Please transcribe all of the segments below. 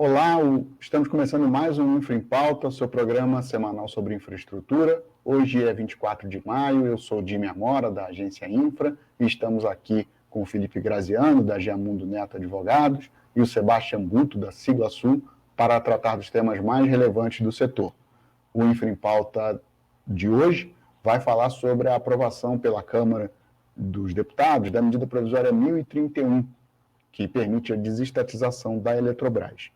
Olá, estamos começando mais um Infra em Pauta, seu programa semanal sobre infraestrutura. Hoje é 24 de maio, eu sou Jimmy Amora, da agência Infra, e estamos aqui com o Felipe Graziano, da Giamundo Neto Advogados, e o Sebastião Guto, da Sigla Sul, para tratar dos temas mais relevantes do setor. O Infra em Pauta de hoje vai falar sobre a aprovação pela Câmara dos Deputados da medida provisória 1031, que permite a desestatização da Eletrobras.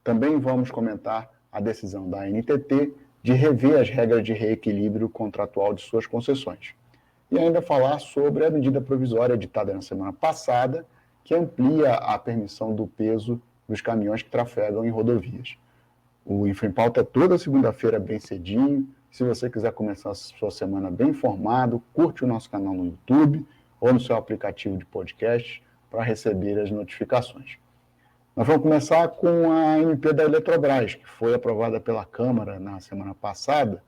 Também vamos comentar a decisão da ANTT de rever as regras de reequilíbrio contratual de suas concessões. E ainda falar sobre a medida provisória editada na semana passada, que amplia a permissão do peso dos caminhões que trafegam em rodovias. O Infra em Pauta é toda segunda-feira, bem cedinho. Se você quiser começar a sua semana bem informado, curte o nosso canal no YouTube ou no seu aplicativo de podcast para receber as notificações. Nós vamos começar com a MP da Eletrobras, que foi aprovada pela Câmara na semana passada,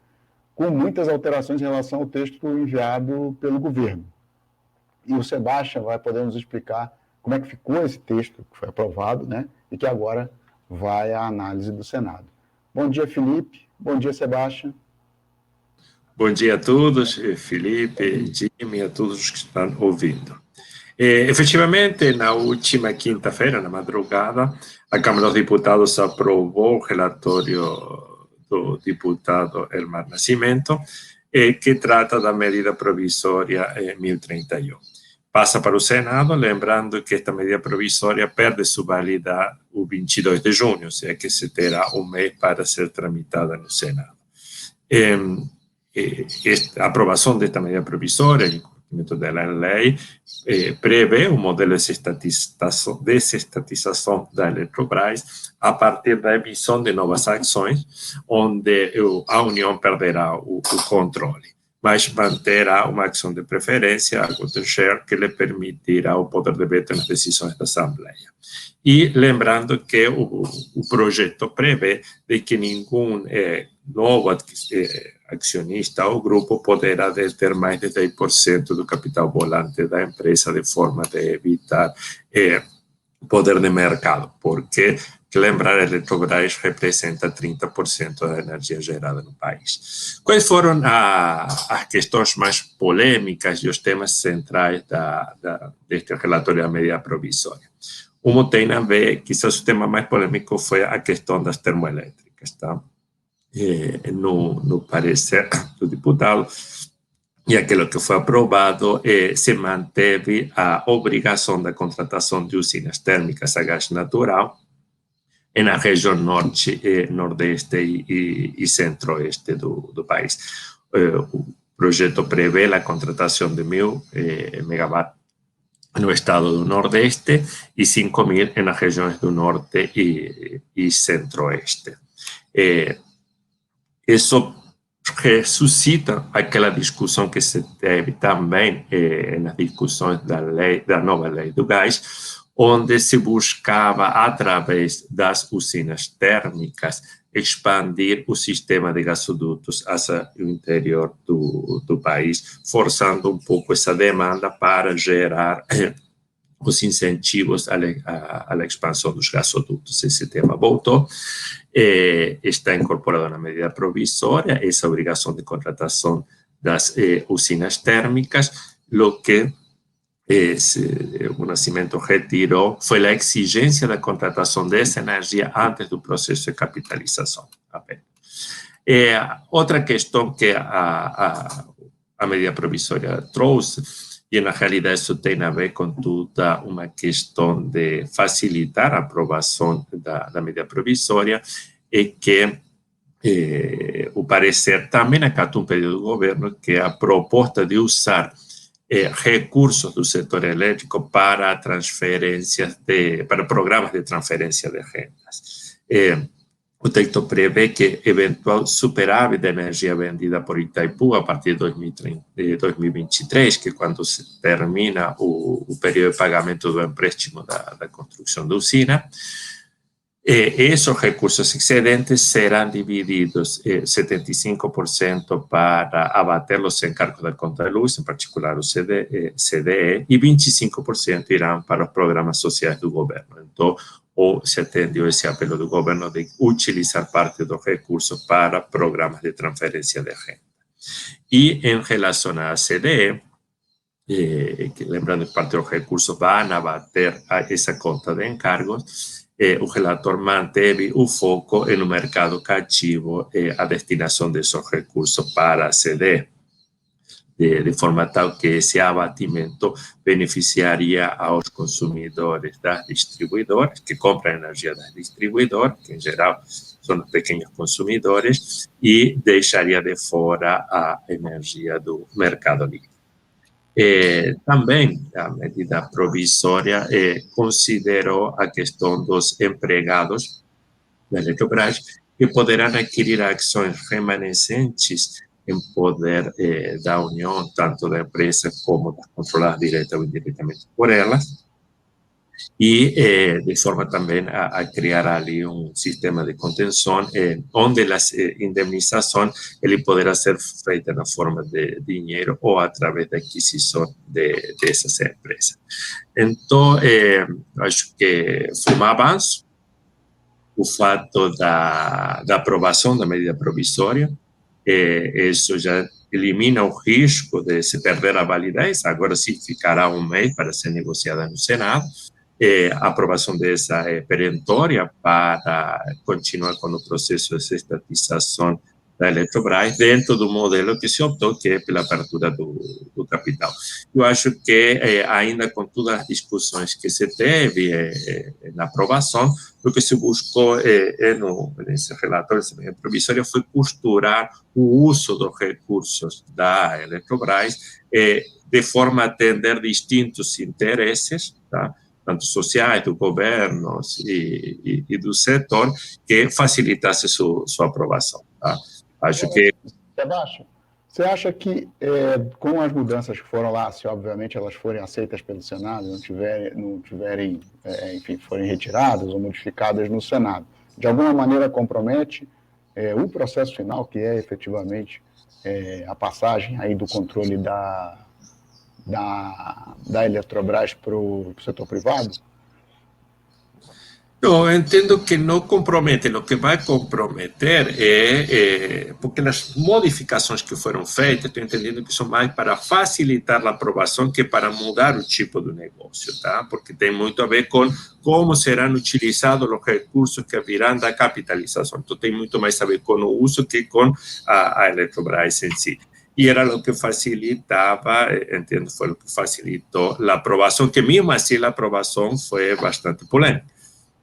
com muitas alterações em relação ao texto enviado pelo governo. E o Sebastião vai poder nos explicar como é que ficou esse texto que foi aprovado, né, e que agora vai à análise do Senado. Bom dia, Felipe. Bom dia, Sebastião. Bom dia a todos, Felipe, Jimmy, a todos que estão ouvindo. Efetivamente, na última quinta-feira, na madrugada, a Câmara dos Deputados aprovou o relatório do deputado Elmar Nascimento, que trata da medida provisória 1031. Passa para o Senado, lembrando que esta medida provisória perde sua validade o 22 de junho, ou seja, que se terá um mês para ser tramitada no Senado. A aprovação desta medida provisória, em cumprimento da lei, prevê um modelo de desestatização da Eletrobras a partir da emissão de novas ações, onde a União perderá o controle, mas manterá uma ação de preferência, a golden share, que lhe permitirá o poder de veto nas decisões da Assembleia. E lembrando que o projeto prevê de que nenhum novo acionista ou grupo poderá deter mais de 10% do capital volante da empresa, de forma de evitar poder de mercado, porque, lembrar, a Eletrobras representa 30% da energia gerada no país. Quais foram as questões mais polêmicas e os temas centrais deste relatório da medida provisória? Uma tem a ver, quizás o tema mais polêmico foi a questão das termoelétricas, tá? No parecer do deputado, e aquilo que foi aprovado, se manteve a obrigação da contratação de usinas térmicas a gás natural na região norte, nordeste e centro-oeste do país. O projeto prevê a contratação de 1.000 megawatts no estado do Nordeste e 5.000 nas regiões do Norte e Centro-Oeste. Isso ressuscita aquela discussão que se teve também nas discussões da nova lei do gás, onde se buscava, através das usinas térmicas, expandir o sistema de gasodutos hacia o interior do país, forçando um pouco essa demanda para gerar os incentivos à expansão dos gasodutos. Esse tema voltou, está incorporado na medida provisória, essa obrigação de contratação das usinas térmicas. O que o Nascimento retirou foi a exigência da contratação dessa energia antes do processo de capitalização. Outra questão que a medida provisória trouxe, e na realidade isso tem a ver com toda uma questão de facilitar a aprovação da medida provisória, é que o parecer também acata um pedido do governo, que é a proposta de usar recursos do setor elétrico para transferências para programas de transferência de rendas. O texto prevê que eventual superávit da energia vendida por Itaipu a partir de 2023, que é quando se termina o período de pagamento do empréstimo da construção da usina, esses recursos excedentes serão divididos 75% para abater os encargos da conta de luz, em particular o CDE, e 25% irão para os programas sociais do governo. Então, ou se atendeu esse apelo do governo de utilizar parte do recurso para programas de transferência de renda. E em relação à CDE, lembrando que parte dos recursos vão abater a essa conta de encargos, o relator manteve o foco no mercado cativo, a destinação desses recursos para a CDE, de forma tal que esse abatimento beneficiaria aos consumidores das distribuidoras, que compram energia das distribuidoras, que em geral são os pequenos consumidores, e deixaria de fora a energia do mercado livre. Também a medida provisória considerou a questão dos empregados da Eletrobras, que poderão adquirir ações remanescentes em poder da União, tanto da empresa como das controladas direta ou indiretamente por elas, e de forma também a criar ali sistema de contenção, onde a indemnização ele poderá ser feita na forma de dinheiro ou através da aquisição dessas empresas. Então, acho que foi um avanço o fato da aprovação da medida provisória. Isso já elimina o risco de se perder a validez, agora sim ficará um mês para ser negociada no Senado. A aprovação dessa é perentória para continuar com o processo de estatização da Eletrobras dentro do modelo que se optou, que é pela abertura do capital. Eu acho que, ainda com todas as discussões que se teve na aprovação, o que se buscou nesse relatório provisório foi costurar o uso dos recursos da Eletrobras de forma a atender distintos interesses, tá? Tanto sociais, do governo e do setor, que facilitasse sua aprovação. Tá? Acho que... Sebastião, você acha que com as mudanças que foram lá, se obviamente elas forem aceitas pelo Senado, não tiverem, enfim, forem retiradas ou modificadas no Senado, de alguma maneira compromete o processo final, que é efetivamente a passagem aí do controle da Eletrobras para o setor privado? Eu entendo que não compromete, o que vai comprometer porque as modificações que foram feitas, estou entendendo que são mais para facilitar a aprovação que para mudar o tipo do negócio, tá? Porque tem muito a ver com como serão utilizados os recursos que virão da capitalização. Então, tem muito mais a ver com o uso que com a Eletrobras em si. E era o que facilitava, entendo, foi o que facilitou a aprovação, que mesmo assim a aprovação foi bastante polêmica.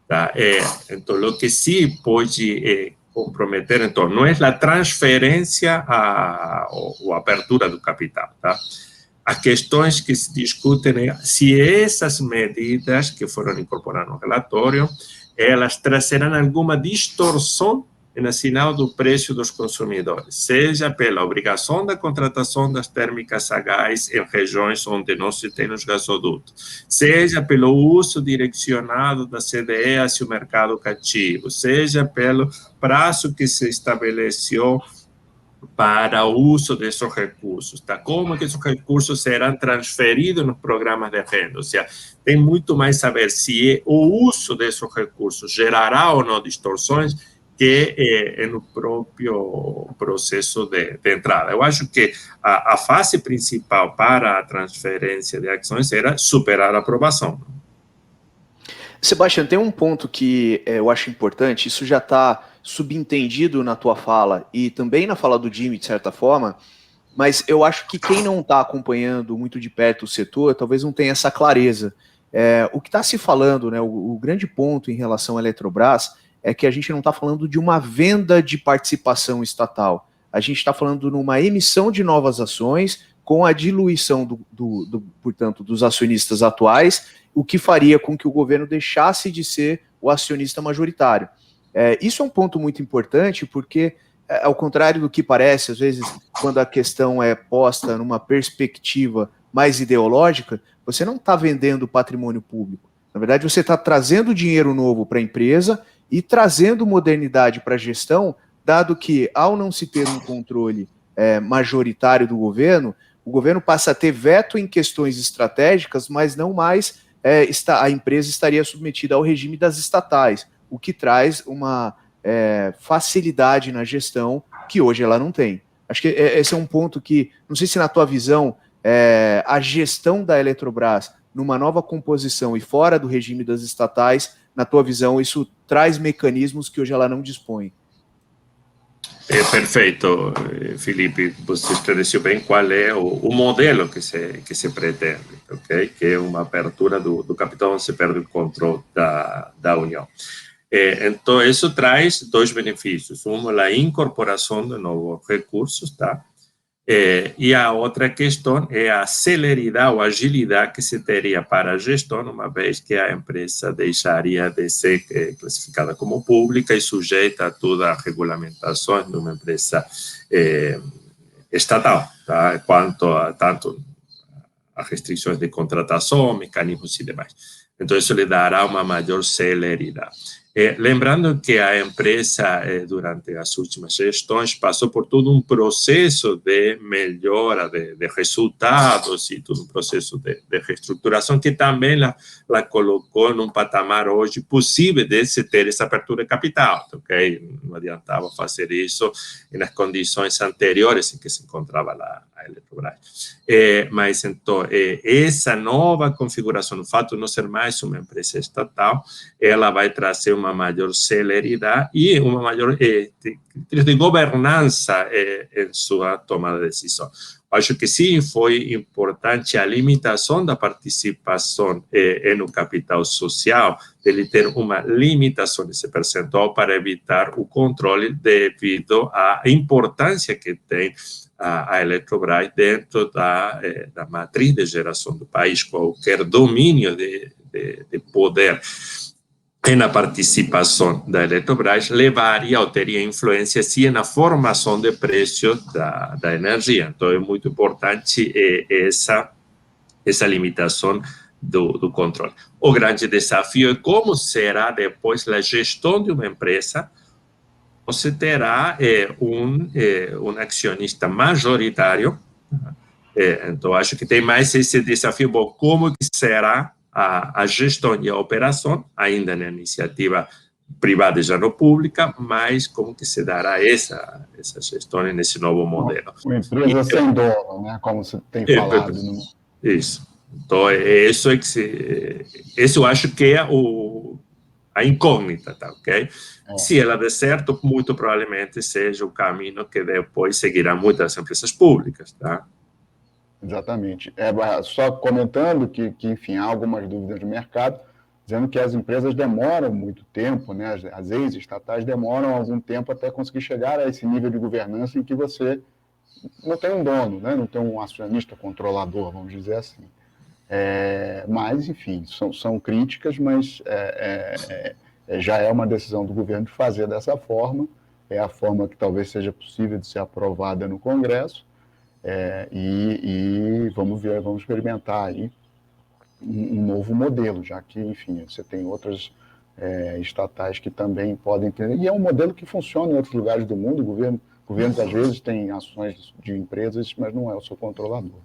Tá? Então, o que sim pode comprometer, então, não é a transferência ou a abertura do capital. Tá? As questões que se discutem é se essas medidas que foram incorporadas no relatório, elas trazerão alguma distorção no sinal do preço dos consumidores, seja pela obrigação da contratação das térmicas a gás em regiões onde não se tem os gasodutos, seja pelo uso direcionado da CDE hacia o mercado cativo, seja pelo prazo que se estabeleceu para o uso desses recursos, tá? Como que esses recursos serão transferidos nos programas de renda, ou seja, tem muito mais a ver se o uso desses recursos gerará ou não distorções que no próprio processo de entrada. Eu acho que a fase principal para a transferência de ações era superar a aprovação. Sebastião, tem um ponto que eu acho importante, isso já está subentendido na tua fala e também na fala do Jimmy, de certa forma, mas eu acho que quem não está acompanhando muito de perto o setor, talvez não tenha essa clareza. O que está se falando, né, o grande ponto em relação à Eletrobras é que a gente não está falando de uma venda de participação estatal. A gente está falando numa emissão de novas ações com a diluição, portanto, dos acionistas atuais, o que faria com que o governo deixasse de ser o acionista majoritário. Isso é um ponto muito importante, porque, ao contrário do que parece, às vezes, quando a questão é posta numa perspectiva mais ideológica, você não está vendendo patrimônio público. Na verdade, você está trazendo dinheiro novo para a empresa e trazendo modernidade para a gestão, dado que, ao não se ter um controle majoritário do governo, o governo passa a ter veto em questões estratégicas, mas não mais a empresa estaria submetida ao regime das estatais, o que traz uma facilidade na gestão que hoje ela não tem. Acho que esse é um ponto que, não sei se na tua visão, a gestão da Eletrobras numa nova composição e fora do regime das estatais, na tua visão, isso traz mecanismos que hoje ela não dispõe. Perfeito, Felipe, você esclareceu bem qual é o modelo que se pretende, ok? Que é uma abertura do capital onde se perde o controle da União. Então, isso traz dois benefícios. Um, a incorporação de novos recursos, tá? E a outra questão é a celeridade ou agilidade que se teria para a gestão, uma vez que a empresa deixaria de ser classificada como pública e sujeita a toda a regulamentação de uma empresa estatal, tá? Quanto a tanto a restrições de contratação, mecanismos e demais. Então, isso lhe dará uma maior celeridade. Lembrando que a empresa, durante as últimas gestões, passou por todo um processo de melhora de resultados e todo um processo de reestruturação que também la colocou num patamar hoje possível de se ter essa abertura de capital, ok? Não adiantava fazer isso nas condições anteriores em que se encontrava a Eletrobras. Mas, então, essa nova configuração, o fato de não ser mais uma empresa estatal, ela vai trazer uma maior celeridade e uma maior critérios de governança em sua tomada de decisão. Acho que sim, foi importante a limitação da participação no capital social, ele ter uma limitação desse percentual para evitar o controle devido à importância que tem a Eletrobras dentro da matriz de geração do país. Qualquer domínio de poder na participação da Eletrobras levaria ou teria influência, sim, na formação de preços da energia. Então, é muito importante essa limitação do controle. O grande desafio é como será depois a gestão de uma empresa. Você terá um acionista majoritário. Então, acho que tem mais esse desafio. Bom, como que será a gestão e a operação, ainda na iniciativa privada e já não pública, mas como que se dará essa gestão nesse novo modelo. Uma empresa sem dono, né? Como você tem falado. Isso. Então, isso eu acho que é a incógnita, tá, ok? Se ela der certo, muito provavelmente seja o caminho que depois seguirá muitas empresas públicas, tá? Exatamente. Só comentando que, enfim, há algumas dúvidas no mercado, dizendo que as empresas demoram muito tempo, né? As ex-estatais demoram algum tempo até conseguir chegar a esse nível de governança em que você não tem um dono, né? Não tem um acionista controlador, vamos dizer assim. Mas, enfim, são críticas, mas já é uma decisão do governo de fazer dessa forma, é a forma que talvez seja possível de ser aprovada no Congresso, e vamos experimentar aí um novo modelo, já que, enfim, você tem outras estatais que também podem ter, e é um modelo que funciona em outros lugares do mundo. Governos às vezes têm ações de empresas, mas não é o seu controlador.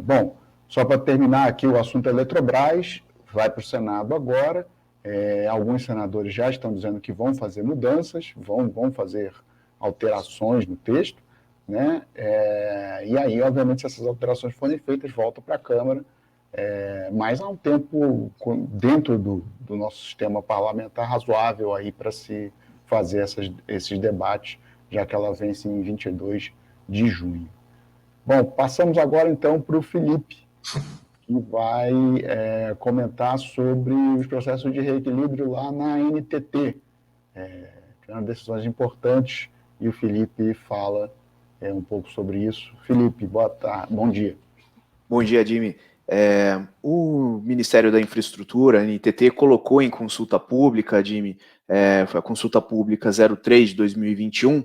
Bom, só para terminar aqui o assunto Eletrobras, vai para o Senado agora. Alguns senadores já estão dizendo que vão fazer mudanças, vão fazer alterações no texto, né? E aí, obviamente, se essas alterações forem feitas, volta para a Câmara, mas há um tempo dentro do nosso sistema parlamentar razoável aí para se fazer esses debates, já que ela vence em 22 de junho. Bom, passamos agora então para o Felipe, que vai comentar sobre os processos de reequilíbrio lá na NTT. Tiveram decisões importantes e o Felipe fala um pouco sobre isso. Felipe, bom dia. Bom dia, Jimmy. O Ministério da Infraestrutura, a NTT, colocou em consulta pública, Jimmy, foi a consulta pública 03 de 2021,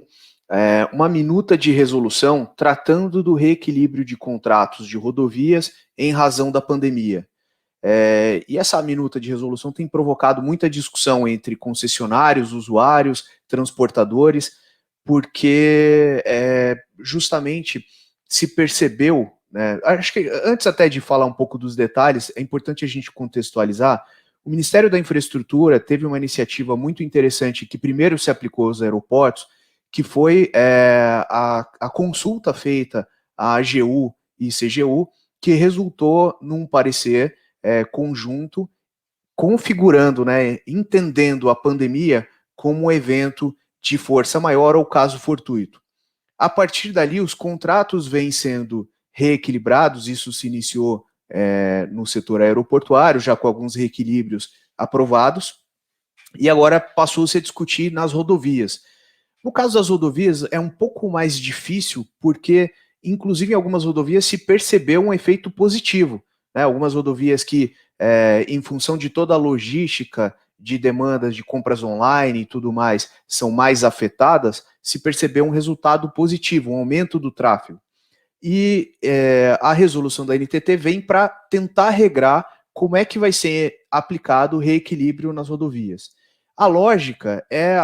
uma minuta de resolução tratando do reequilíbrio de contratos de rodovias em razão da pandemia. E essa minuta de resolução tem provocado muita discussão entre concessionários, usuários, transportadores, porque justamente se percebeu né? Acho que antes até de falar um pouco dos detalhes, é importante a gente contextualizar. O Ministério da Infraestrutura teve uma iniciativa muito interessante que primeiro se aplicou aos aeroportos, que foi a consulta feita à AGU e CGU, que resultou num parecer conjunto, configurando, né, entendendo a pandemia como um evento de força maior ou caso fortuito. A partir dali, os contratos vêm sendo reequilibrados, isso se iniciou no setor aeroportuário, já com alguns reequilíbrios aprovados, e agora passou-se a discutir nas rodovias. No caso das rodovias, é um pouco mais difícil, porque, inclusive, em algumas rodovias se percebeu um efeito positivo, né? Algumas rodovias que, em função de toda a logística de demandas de compras online e tudo mais, são mais afetadas, se percebeu um resultado positivo, um aumento do tráfego. E a resolução da NTT vem para tentar regrar como é que vai ser aplicado o reequilíbrio nas rodovias. A lógica é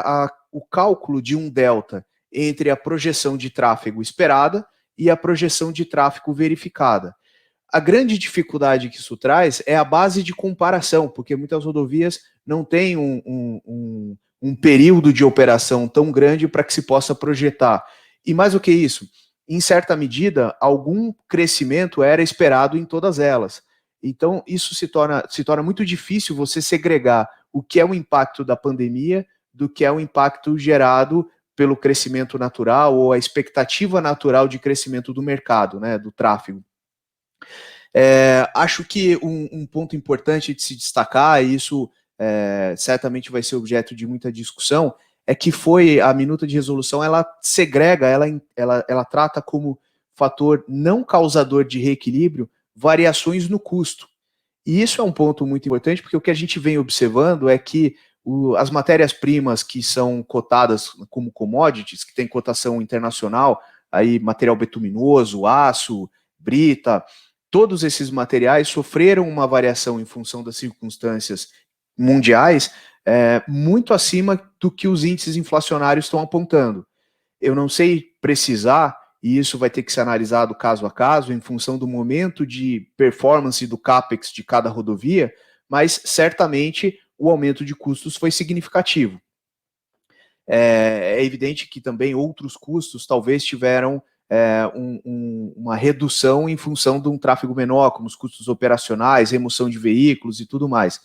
o cálculo de um delta entre a projeção de tráfego esperada e a projeção de tráfego verificada. A grande dificuldade que isso traz é a base de comparação, porque muitas rodovias não têm um período de operação tão grande para que se possa projetar. E mais do que isso, em certa medida, algum crescimento era esperado em todas elas. Então, isso se torna muito difícil você segregar o que é o impacto da pandemia do que é o impacto gerado pelo crescimento natural ou a expectativa natural de crescimento do mercado, né, do tráfego. Acho que um ponto importante de se destacar, e isso certamente vai ser objeto de muita discussão, é que a minuta de resolução, ela segrega, ela trata como fator não causador de reequilíbrio variações no custo. E isso é um ponto muito importante, porque o que a gente vem observando é que as matérias-primas que são cotadas como commodities, que tem cotação internacional, aí material betuminoso, aço, brita, todos esses materiais sofreram uma variação em função das circunstâncias mundiais muito acima do que os índices inflacionários estão apontando. Eu não sei precisar, e isso vai ter que ser analisado caso a caso, em função do momento de performance do CAPEX de cada rodovia, mas certamente o aumento de custos foi significativo. É evidente que também outros custos talvez tiveram uma redução em função de um tráfego menor, como os custos operacionais, remoção de veículos e tudo mais.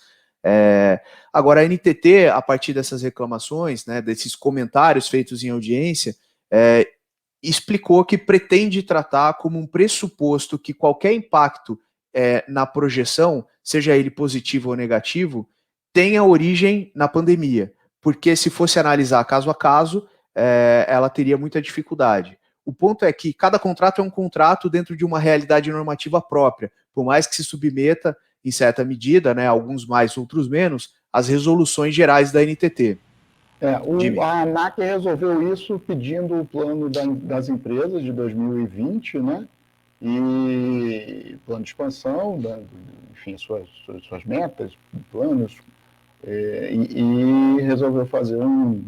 Agora, a NTT, a partir dessas reclamações, né, desses comentários feitos em audiência, explicou que pretende tratar como um pressuposto que qualquer impacto na projeção, seja ele positivo ou negativo, tenha origem na pandemia, porque se fosse analisar caso a caso, ela teria muita dificuldade. O ponto é que cada contrato é um contrato dentro de uma realidade normativa própria, por mais que se submeta, em certa medida, né, alguns mais, outros menos, às resoluções gerais da NTT. A ANAC resolveu isso pedindo o plano das empresas de 2020, né? E plano de expansão, enfim, suas metas, planos, e resolveu fazer um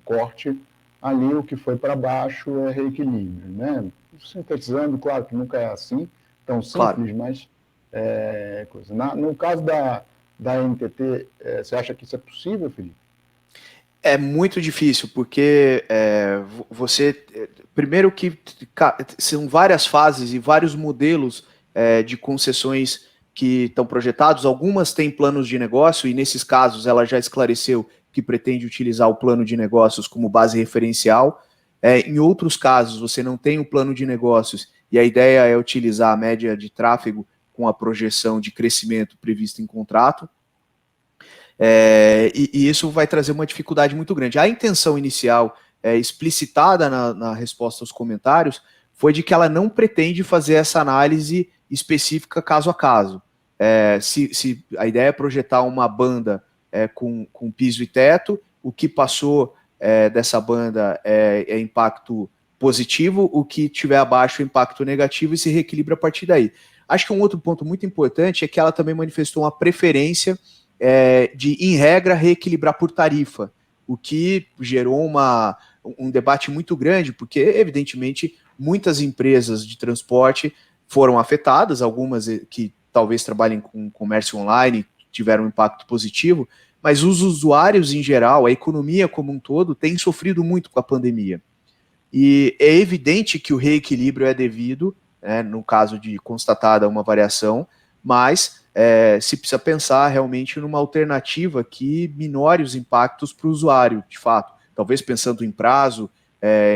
corte ali. O que foi para baixo é reequilíbrio, né? Sintetizando, claro que nunca é assim, tão simples, claro. Mas coisa. No caso da NTT, você acha que isso é possível, Felipe? É muito difícil, porque primeiro que são várias fases e vários modelos de concessões que estão projetados. Algumas têm planos de negócio, e nesses casos ela já esclareceu que pretende utilizar o plano de negócios como base referencial. Em outros casos, você não tem um plano de negócios e a ideia é utilizar a média de tráfego com a projeção de crescimento prevista em contrato. E isso vai trazer uma dificuldade muito grande. A intenção inicial, explicitada na resposta aos comentários, foi de que ela não pretende fazer essa análise específica caso a caso. Se a ideia é projetar uma banda com piso e teto, o que passou dessa banda é impacto positivo, o que tiver abaixo é impacto negativo, e se reequilibra a partir daí. Acho que um outro ponto muito importante é que ela também manifestou uma preferência de, em regra, reequilibrar por tarifa, o que gerou um debate muito grande, porque, evidentemente, muitas empresas de transporte foram afetadas, algumas que talvez trabalhem com comércio online tiveram um impacto positivo, mas os usuários em geral, a economia como um todo, tem sofrido muito com a pandemia. E é evidente que o reequilíbrio é devido, né, no caso de constatada uma variação, mas se precisa pensar realmente numa alternativa que minore os impactos para o usuário, de fato. Talvez pensando em prazo,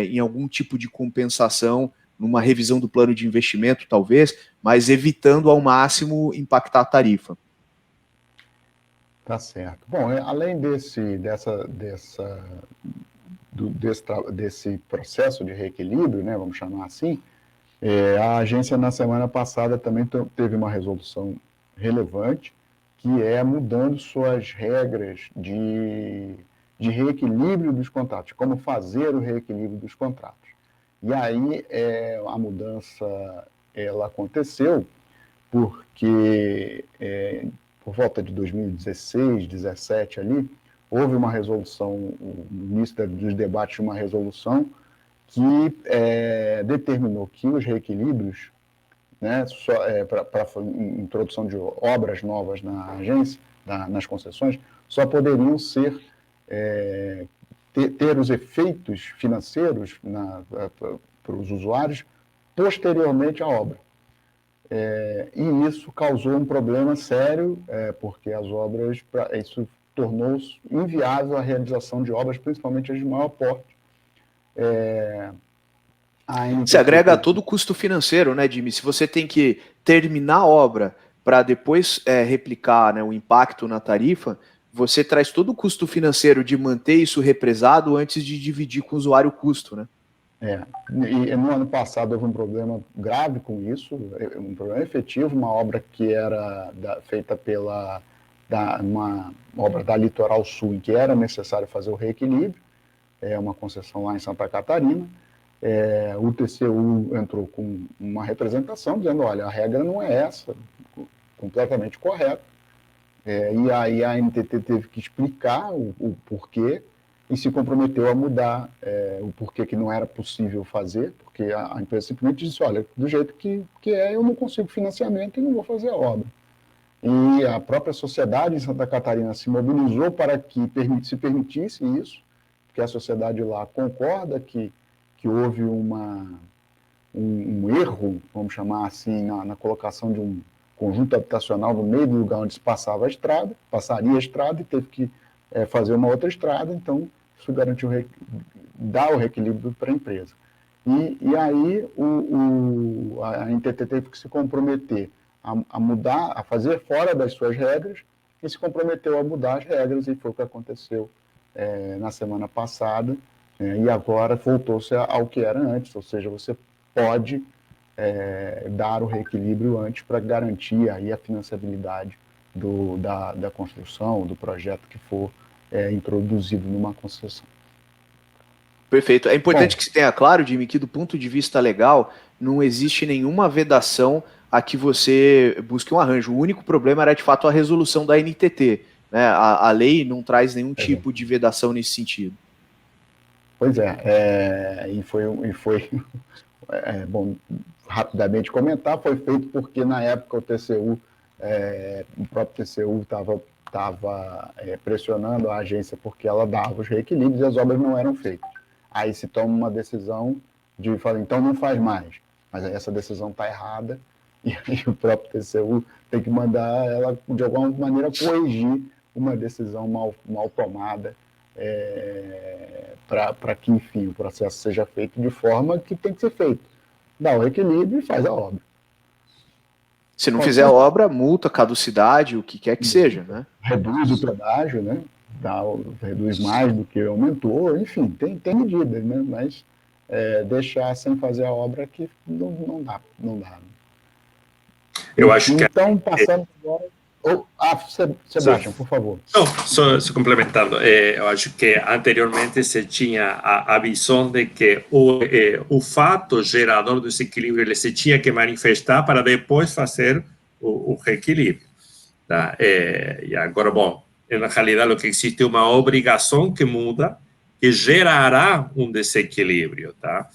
em algum tipo de compensação, numa revisão do plano de investimento, talvez, mas evitando ao máximo impactar a tarifa. Tá certo. Bom, além desse processo de reequilíbrio, né, vamos chamar assim, a agência na semana passada também teve uma resolução relevante, que é mudando suas regras de reequilíbrio dos contratos, como fazer o reequilíbrio dos contratos. E aí a mudança ela aconteceu porque por volta de 2016, 2017 ali, houve uma resolução, no início dos debates, uma resolução que determinou que os reequilíbrios, né, para introdução de obras novas na agência, nas concessões, só poderiam ser ter os efeitos financeiros para os usuários posteriormente à obra. E isso causou um problema sério, porque as obras, isso tornou inviável a realização de obras, principalmente as de maior porte. Você agrega todo o custo financeiro, né, Jimmy? Se você tem que terminar a obra para depois replicar, né, o impacto na tarifa, você traz todo o custo financeiro de manter isso represado antes de dividir com o usuário o custo, né? E no ano passado houve um problema grave com isso, um problema efetivo, uma obra que era feita uma obra da Litoral Sul, em que era necessário fazer o reequilíbrio, uma concessão lá em Santa Catarina. O TCU entrou com uma representação dizendo, olha, a regra não é essa, completamente correta. E aí a NTT teve que explicar o porquê, e se comprometeu a mudar o porquê que não era possível fazer, porque a empresa simplesmente disse, olha, do jeito que eu não consigo financiamento e não vou fazer a obra. E a própria sociedade em Santa Catarina se mobilizou para que se permitisse isso, porque a sociedade lá concorda que houve um erro, vamos chamar assim, na colocação de um conjunto habitacional no meio do lugar onde se passaria a estrada e teve que fazer uma outra estrada, então isso garantiu dar o reequilíbrio para a empresa. E aí a NTT teve que se comprometer a mudar, a fazer fora das suas regras, e se comprometeu a mudar as regras, e foi o que aconteceu na semana passada, e agora voltou-se ao que era antes, ou seja, você pode dar o reequilíbrio antes para garantir aí a financiabilidade da construção, do projeto que for introduzido numa concessão. Perfeito. É importante que se tenha claro, Jimmy, que do ponto de vista legal, não existe nenhuma vedação a que você busque um arranjo. O único problema era, de fato, a resolução da NTT. Né? A lei não traz nenhum tipo de vedação nesse sentido. Pois e foi bom, rapidamente comentar, foi feito porque na época o TCU, o próprio TCU estava pressionando a agência porque ela dava os reequilíbrios e as obras não eram feitas. Aí se toma uma decisão de falar, então não faz mais. Mas aí essa decisão está errada e aí o próprio TCU tem que mandar ela, de alguma maneira, corrigir uma decisão mal tomada, para que, enfim, o processo seja feito de forma que tem que ser feito. Dá o reequilíbrio e faz a obra. Se não fizer a obra, multa, caducidade, o que quer que seja, né? Reduz o pedágio, né? Reduz mais do que aumentou, enfim, tem medidas, né? Mas deixar sem fazer a obra que não dá. Eu acho que... Então, passando agora... Sebastião, por favor. Não, só complementando, eu acho que anteriormente se tinha a visão de que o fato gerador do desequilíbrio ele se tinha que manifestar para depois fazer o reequilíbrio. Tá? E agora, bom, na realidade o que existe é uma obrigação que muda, que gerará um desequilíbrio, tá?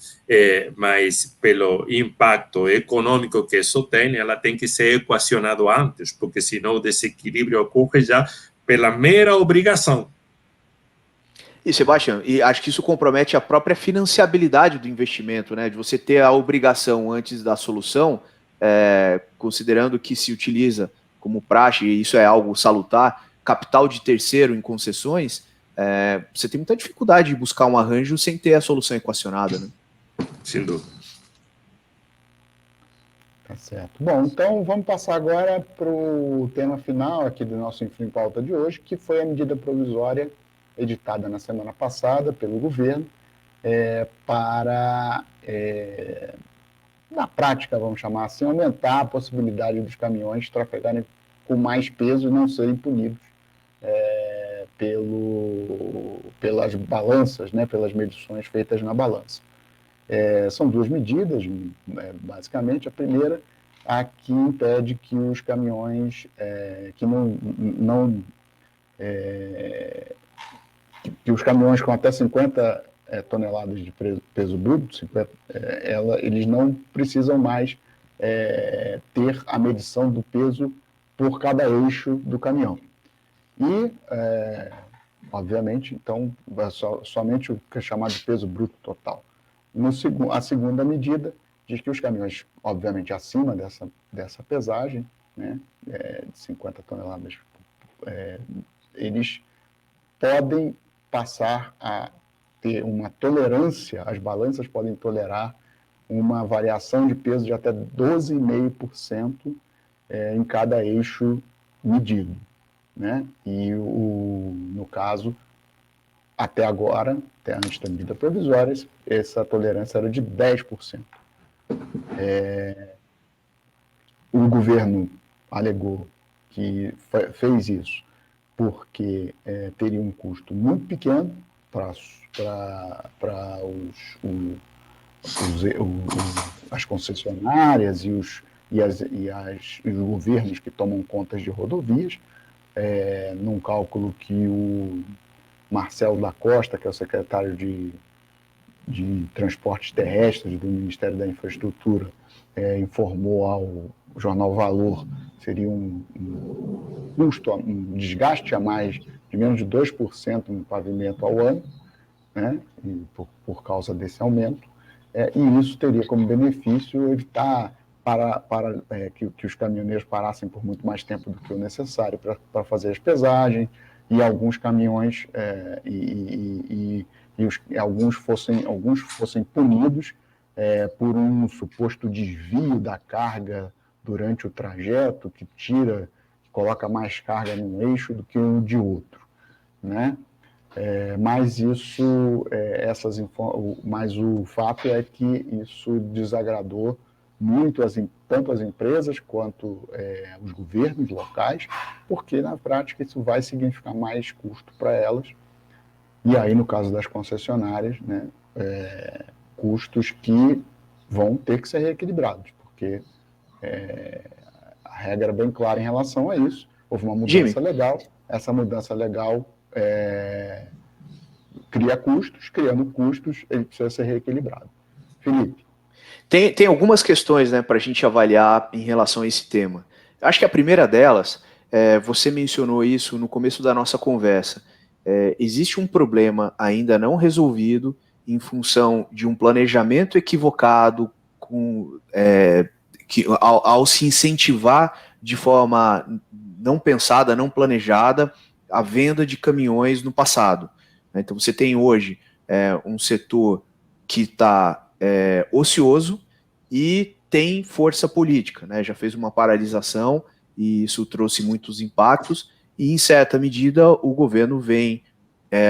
Mas pelo impacto econômico que isso tem, ela tem que ser equacionado antes, porque senão o desequilíbrio ocorre já pela mera obrigação. E, Sebastião, e acho que isso compromete a própria financiabilidade do investimento, né? De você ter a obrigação antes da solução, considerando que se utiliza como praxe, e isso é algo salutar, capital de terceiro em concessões, você tem muita dificuldade de buscar um arranjo sem ter a solução equacionada, né? Sem dúvida. Tá certo. Bom, então vamos passar agora para o tema final aqui do nosso Infra em Pauta de hoje, que foi a medida provisória editada na semana passada pelo governo para, na prática, vamos chamar assim, aumentar a possibilidade dos caminhões trafegarem com mais peso e não serem punidos pelas balanças, né, pelas medições feitas na balança. São duas medidas, basicamente. A primeira, a que impede que os caminhões que os caminhões com até 50 toneladas de peso bruto, eles não precisam mais ter a medição do peso por cada eixo do caminhão. E, obviamente, então, somente o que é chamado de peso bruto total. A segunda medida diz que os caminhões, obviamente, acima dessa pesagem, né, de 50 toneladas, eles podem passar a ter uma tolerância, as balanças podem tolerar uma variação de peso de até 12,5% em cada eixo medido, né? E, no caso, até agora, até antes da medida provisória, essa tolerância era de 10%. O governo alegou que fez isso porque teria um custo muito pequeno para as concessionárias e os governos que tomam contas de rodovias, num cálculo que o Marcelo da Costa, que é o secretário de Transportes Terrestres do Ministério da Infraestrutura, informou ao jornal Valor, seria um custo, um desgaste a mais de menos de 2% no pavimento ao ano, né, por causa desse aumento, e isso teria como benefício evitar que os caminhoneiros parassem por muito mais tempo do que o necessário para fazer as pesagens, e alguns caminhões alguns fossem punidos por um suposto desvio da carga durante o trajeto, que coloca mais carga num eixo do que um de outro, né? Mas mas o fato é que isso desagradou muito tanto as empresas quanto os governos locais, porque na prática isso vai significar mais custo para elas. E aí, no caso das concessionárias, né, custos que vão ter que ser reequilibrados, porque a regra é bem clara em relação a isso. Houve uma mudança legal, essa mudança legal cria custos, criando custos, ele precisa ser reequilibrado. Felipe. Tem algumas questões, né, para a gente avaliar em relação a esse tema. Acho que a primeira delas, você mencionou isso no começo da nossa conversa, existe um problema ainda não resolvido em função de um planejamento equivocado ao se incentivar de forma não pensada, não planejada, a venda de caminhões no passado. Então você tem hoje um setor que está ocioso e tem força política, né? Já fez uma paralisação e isso trouxe muitos impactos, e em certa medida o governo vem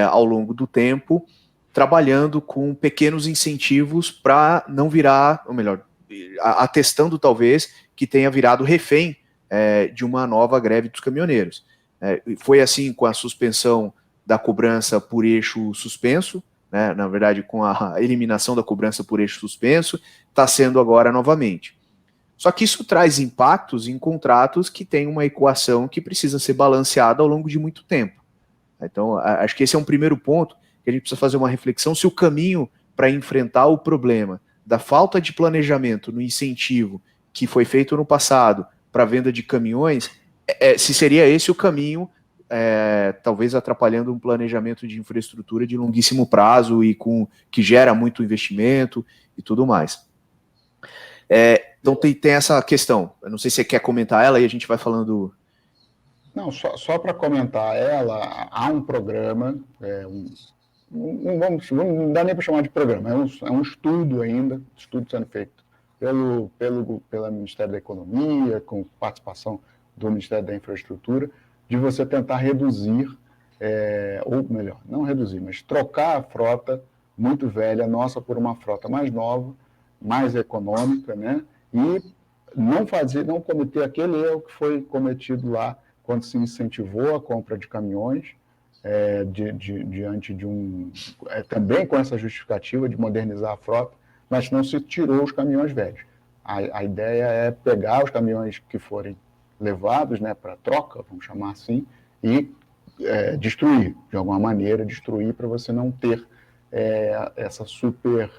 ao longo do tempo trabalhando com pequenos incentivos para não virar, ou melhor, atestando talvez que tenha virado refém de uma nova greve dos caminhoneiros. Foi assim com a suspensão da cobrança por eixo suspenso, né, na verdade com a eliminação da cobrança por eixo suspenso, está sendo agora novamente. Só que isso traz impactos em contratos que têm uma equação que precisa ser balanceada ao longo de muito tempo. Então, acho que esse é um primeiro ponto que que a gente precisa fazer uma reflexão se o caminho para enfrentar o problema da falta de planejamento no incentivo que foi feito no passado para a venda de caminhões, se seria esse o caminho, talvez atrapalhando um planejamento de infraestrutura de longuíssimo prazo e que gera muito investimento e tudo mais. Então tem essa questão. Eu não sei se você quer comentar ela e a gente vai falando. Não, só para comentar ela, há um programa, não dá nem para chamar de programa, é um estudo ainda, estudo sendo feito pelo Ministério da Economia, com participação do Ministério da Infraestrutura, de você tentar reduzir, ou melhor, não reduzir, mas trocar a frota muito velha nossa por uma frota mais nova, mais econômica, né? E não cometer aquele erro que foi cometido lá quando se incentivou a compra de caminhões, diante de também com essa justificativa de modernizar a frota, mas não se tirou os caminhões velhos. A ideia é pegar os caminhões que forem levados, né, para troca, vamos chamar assim, e destruir, de alguma maneira, destruir para você não ter essa super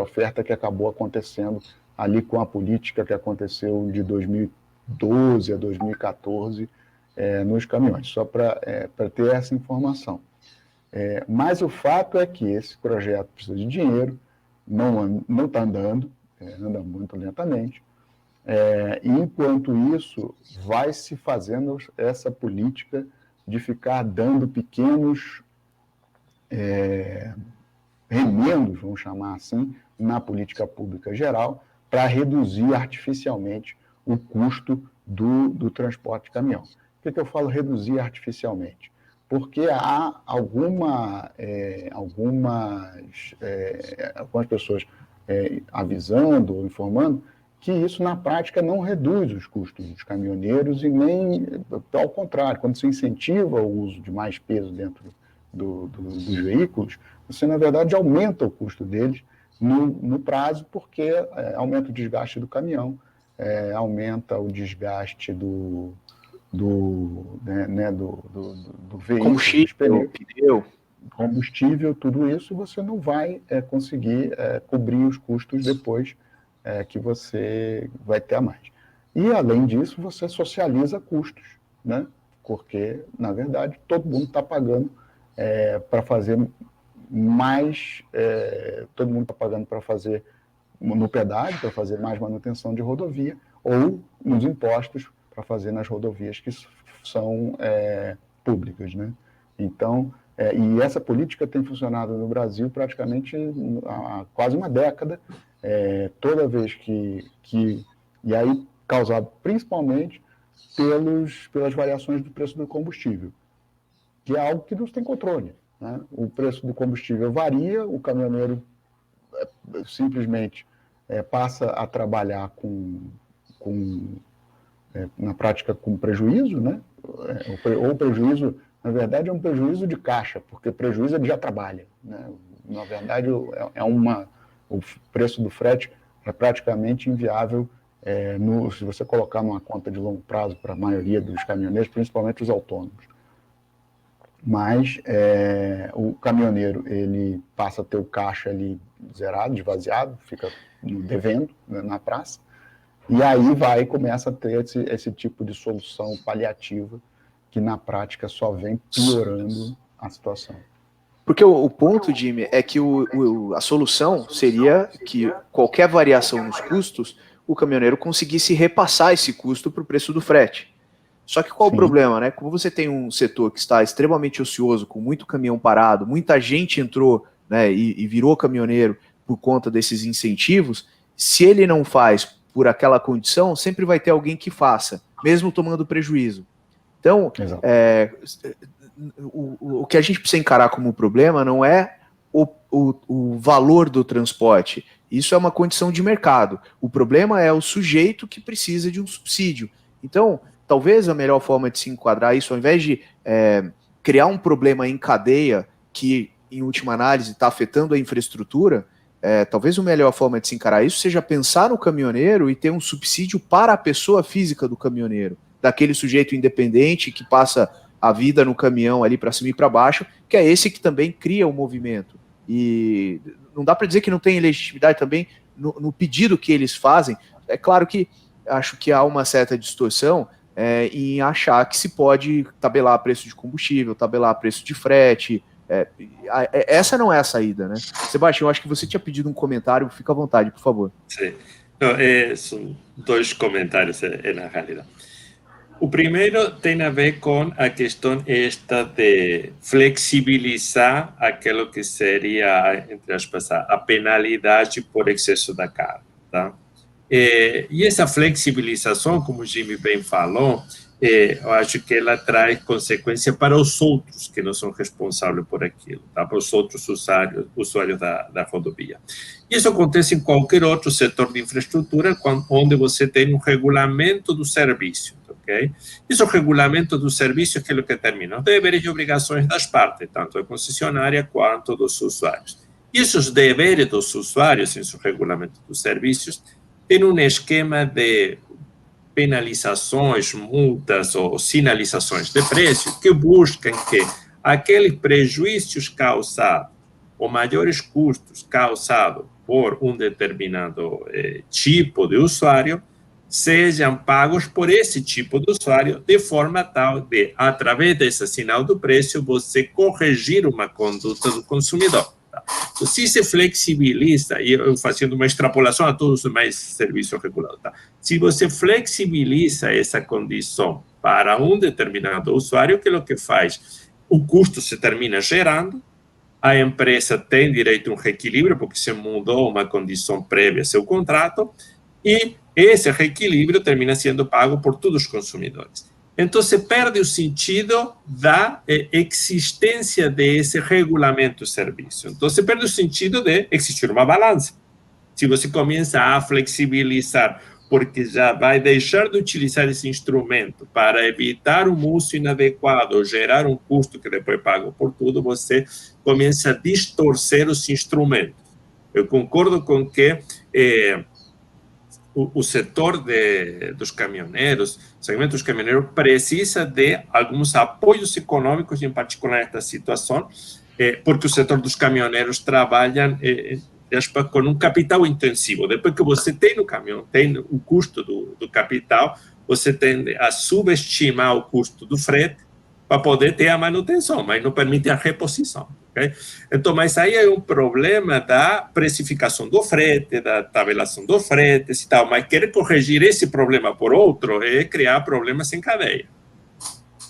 oferta que acabou acontecendo ali com a política que aconteceu de 2012 a 2014 nos caminhões, só para ter essa informação. Mas o fato é que esse projeto precisa de dinheiro, não está andando, anda muito lentamente, e enquanto isso vai se fazendo essa política de ficar dando pequenos remendos, vamos chamar assim, na política pública geral, para reduzir artificialmente o custo do transporte de caminhão. Por que eu falo reduzir artificialmente? Porque há algumas pessoas avisando ou informando que isso, na prática, não reduz os custos dos caminhoneiros e nem, ao contrário, quando se incentiva o uso de mais peso dentro dos veículos, você, na verdade, aumenta o custo deles no prazo, porque aumenta o desgaste do caminhão, aumenta o desgaste do veículo, combustível, pneu, combustível, tudo isso, você não vai conseguir cobrir os custos depois que você vai ter a mais. E, além disso, você socializa custos, né? Porque, na verdade, todo mundo está pagando para fazer mais, todo mundo está pagando para fazer no pedágio, para fazer mais manutenção de rodovia, ou nos impostos para fazer nas rodovias que são públicas, né? Então, e essa política tem funcionado no Brasil praticamente há quase uma década, toda vez e aí causado principalmente pelas variações do preço do combustível, que é algo que não tem controle, né? O preço do combustível varia, o caminhoneiro simplesmente passa a trabalhar na prática com prejuízo, né? Ou prejuízo, na verdade, é um prejuízo de caixa, porque prejuízo ele já trabalha, né? Na verdade, o preço do frete é praticamente inviável se você colocar numa conta de longo prazo para a maioria dos caminhoneiros, principalmente os autônomos. Mas o caminhoneiro ele passa a ter o caixa ali zerado, esvaziado, fica devendo, né, na praça, e aí começa a ter esse tipo de solução paliativa que na prática só vem piorando a situação. Porque o ponto, Jimmy, é que a solução seria que qualquer variação nos custos, o caminhoneiro conseguisse repassar esse custo para o preço do frete. Só que qual o problema, né? Como você tem um setor que está extremamente ocioso, com muito caminhão parado, muita gente entrou, né, e virou caminhoneiro por conta desses incentivos, se ele não faz por aquela condição, sempre vai ter alguém que faça, mesmo tomando prejuízo. Então, o que a gente precisa encarar como problema não é o valor do transporte. Isso é uma condição de mercado. O problema é o sujeito que precisa de um subsídio. Então, talvez a melhor forma de se enquadrar isso, ao invés de criar um problema em cadeia que, em última análise, está afetando a infraestrutura, talvez a melhor forma de se encarar isso seja pensar no caminhoneiro e ter um subsídio para a pessoa física do caminhoneiro, daquele sujeito independente que passa a vida no caminhão ali para cima e para baixo, que é esse que também cria o movimento. E não dá para dizer que não tem legitimidade também no pedido que eles fazem. É claro que acho que há uma certa distorção em achar que se pode tabelar preço de combustível, tabelar preço de frete. Essa não é a saída, né? Sebastião, eu acho que você tinha pedido um comentário, fica à vontade, por favor. Sim. Não, são dois comentários, na realidade. O primeiro tem a ver com a questão esta de flexibilizar aquilo que seria, entre aspas, a penalidade por excesso da carga, tá? E essa flexibilização, como o Jimmy bem falou, eu acho que ela traz consequência para os outros que não são responsáveis por aquilo, tá? Para os outros usuários da rodovia. Isso acontece em qualquer outro setor de infraestrutura, onde você tem um regulamento do serviço, ok? Esse regulamento do serviço é aquilo que determina os deveres e obrigações das partes, tanto da concessionária quanto dos usuários. E esses deveres dos usuários, em seu regulamento dos serviços, tem um esquema de penalizações, multas ou sinalizações de preço que buscam que aqueles prejuízos causados ou maiores custos causados por um determinado tipo de usuário sejam pagos por esse tipo de usuário de forma tal de, através desse sinal do preço, você corrigir uma conduta do consumidor. Então, se se flexibiliza, e eu fazendo uma extrapolação a todos os demais serviços regulados, tá? Se você flexibiliza essa condição para um determinado usuário, que é o que faz? O custo se termina gerando, a empresa tem direito a um reequilíbrio, porque se mudou uma condição prévia ao seu contrato, e esse reequilíbrio termina sendo pago por todos os consumidores. Então, se perde o sentido da existência desse regulamento de serviço. Então, se perde o sentido de existir uma balança. Se você começa a flexibilizar, porque já vai deixar de utilizar esse instrumento para evitar um uso inadequado ou gerar um custo que depois paga por tudo, você começa a distorcer os instrumentos. Eu concordo com que o setor dos caminhoneiros, o segmento dos caminhoneiros precisa de alguns apoios econômicos, em particular nesta situação, porque o setor dos caminhoneiros trabalha com um capital intensivo. Depois que você tem no caminhão, tem o custo do capital, você tende a subestimar o custo do frete para poder ter a manutenção, mas não permite a reposição. Okay? Então, mas aí é um problema da precificação do frete, da tabelação do frete e tal, mas querer corrigir esse problema por outro é criar problemas em cadeia.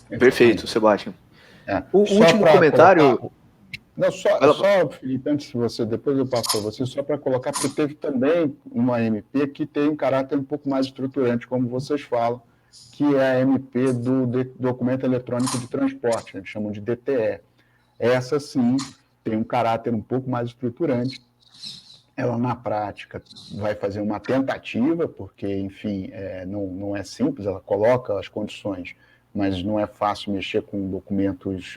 Perfeito, Sebastião. O último comentário... Colocar... Não, só, Felipe, antes de você, depois eu passo para você, só para colocar, porque teve também uma MP que tem um caráter um pouco mais estruturante, como vocês falam, que é a MP do Documento Eletrônico de Transporte, que chamam de DTE. Essa, sim, tem um caráter um pouco mais estruturante. Ela, na prática, vai fazer uma tentativa, porque, enfim, não é simples, ela coloca as condições, mas não é fácil mexer com documentos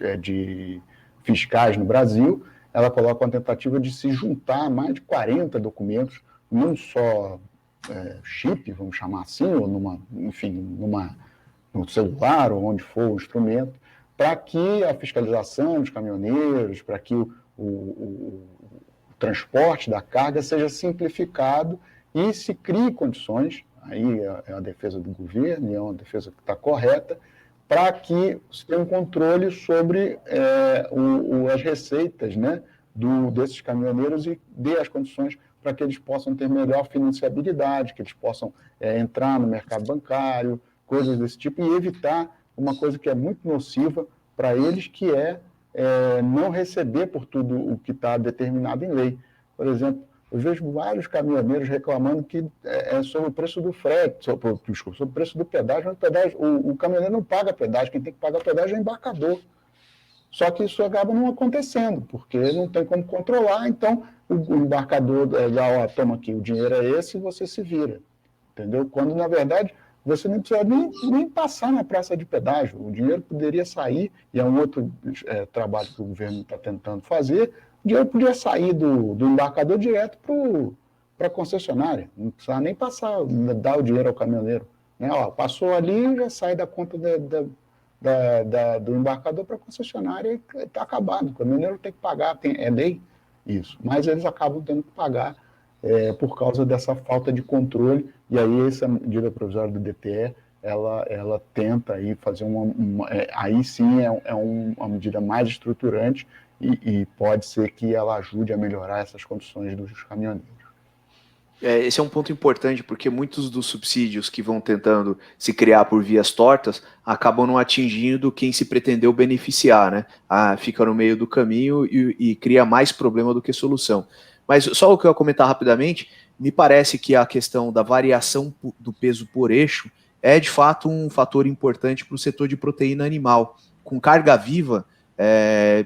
fiscais no Brasil. Ela coloca uma tentativa de se juntar mais de 40 documentos, num só chip, vamos chamar assim, ou no celular, ou onde for o instrumento, para que a fiscalização dos caminhoneiros, para que o transporte da carga seja simplificado e se crie condições, aí é a defesa do governo, e é uma defesa que está correta, para que se tenha um controle sobre as receitas, né, desses caminhoneiros e dê as condições para que eles possam ter melhor financiabilidade, que eles possam entrar no mercado bancário, coisas desse tipo, e evitar uma coisa que é muito nociva para eles, que é não receber por tudo o que está determinado em lei. Por exemplo, eu vejo vários caminhoneiros reclamando que é sobre o preço do frete, sobre o preço do pedágio. O caminhoneiro não paga pedágio, quem tem que pagar pedágio é o embarcador. Só que isso acaba não acontecendo, porque não tem como controlar, então o embarcador toma aqui, o dinheiro é esse e você se vira. Entendeu? Quando, na verdade, você não precisa nem passar na praça de pedágio. O dinheiro poderia sair, e é um outro trabalho que o governo está tentando fazer, o dinheiro podia sair do embarcador direto para a concessionária. Não precisava nem passar, dar o dinheiro ao caminhoneiro. Né? Passou ali, já sai da conta do embarcador para a concessionária e está acabado. O caminhoneiro tem que pagar, é lei isso, mas eles acabam tendo que pagar por causa dessa falta de controle, e aí essa medida provisória do DTE, ela tenta aí fazer aí sim uma medida mais estruturante e pode ser que ela ajude a melhorar essas condições dos caminhoneiros. Esse é um ponto importante, porque muitos dos subsídios que vão tentando se criar por vias tortas acabam não atingindo quem se pretendeu beneficiar, né? Fica no meio do caminho e cria mais problema do que solução. Mas só o que eu ia comentar rapidamente, me parece que a questão da variação do peso por eixo é de fato um fator importante para o setor de proteína animal. Com carga viva,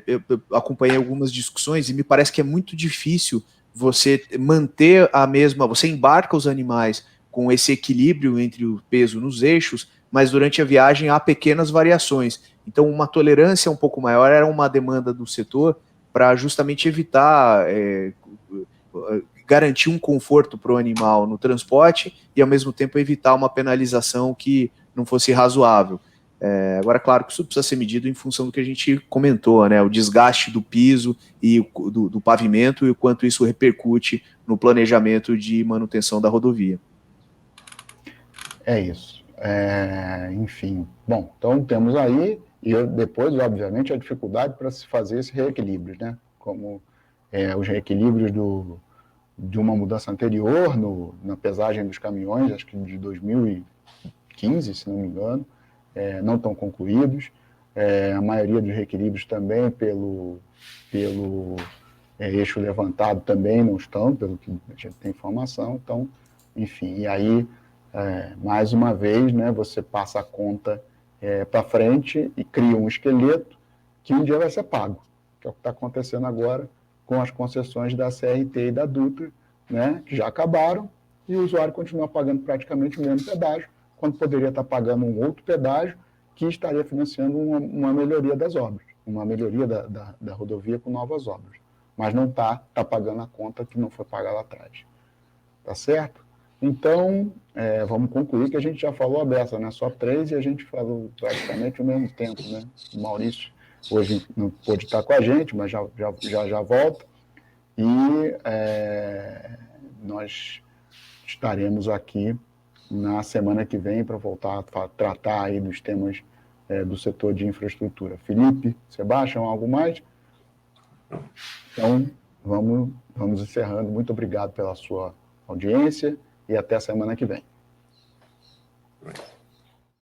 eu acompanhei algumas discussões e me parece que é muito difícil você manter você embarca os animais com esse equilíbrio entre o peso nos eixos, mas durante a viagem há pequenas variações. Então, uma tolerância um pouco maior era uma demanda do setor para justamente evitar, garantir um conforto para o animal no transporte e, ao mesmo tempo, evitar uma penalização que não fosse razoável. Agora, claro que isso precisa ser medido em função do que a gente comentou, né? O desgaste do piso e do pavimento e o quanto isso repercute no planejamento de manutenção da rodovia. É isso. Enfim, bom, então temos aí, e depois, obviamente, a dificuldade para se fazer esse reequilíbrio, né? Como os reequilíbrios de uma mudança anterior na pesagem dos caminhões, acho que de 2015, se não me engano, não estão concluídos. A maioria dos reequilíbrios também pelo eixo levantado também não estão, pelo que a gente tem informação. Então, enfim, e aí, mais uma vez, né, você passa a conta para frente e cria um esqueleto que um dia vai ser pago, que é o que está acontecendo agora com as concessões da CRT e da Dutra, né, que já acabaram, e o usuário continua pagando praticamente o mesmo pedágio, quando poderia estar pagando um outro pedágio que estaria financiando uma melhoria das obras, uma melhoria da rodovia com novas obras. Mas não está pagando a conta que não foi paga lá atrás. Tá certo? Então, vamos concluir que a gente já falou a beça, né? Só 3 e a gente falou praticamente ao mesmo tempo, né? O Maurício hoje não pôde estar com a gente, mas já volta. E nós estaremos aqui na semana que vem para voltar a tratar aí dos temas do setor de infraestrutura. Felipe, Sebastião, algo mais? Então, vamos encerrando. Muito obrigado pela sua audiência e até a semana que vem.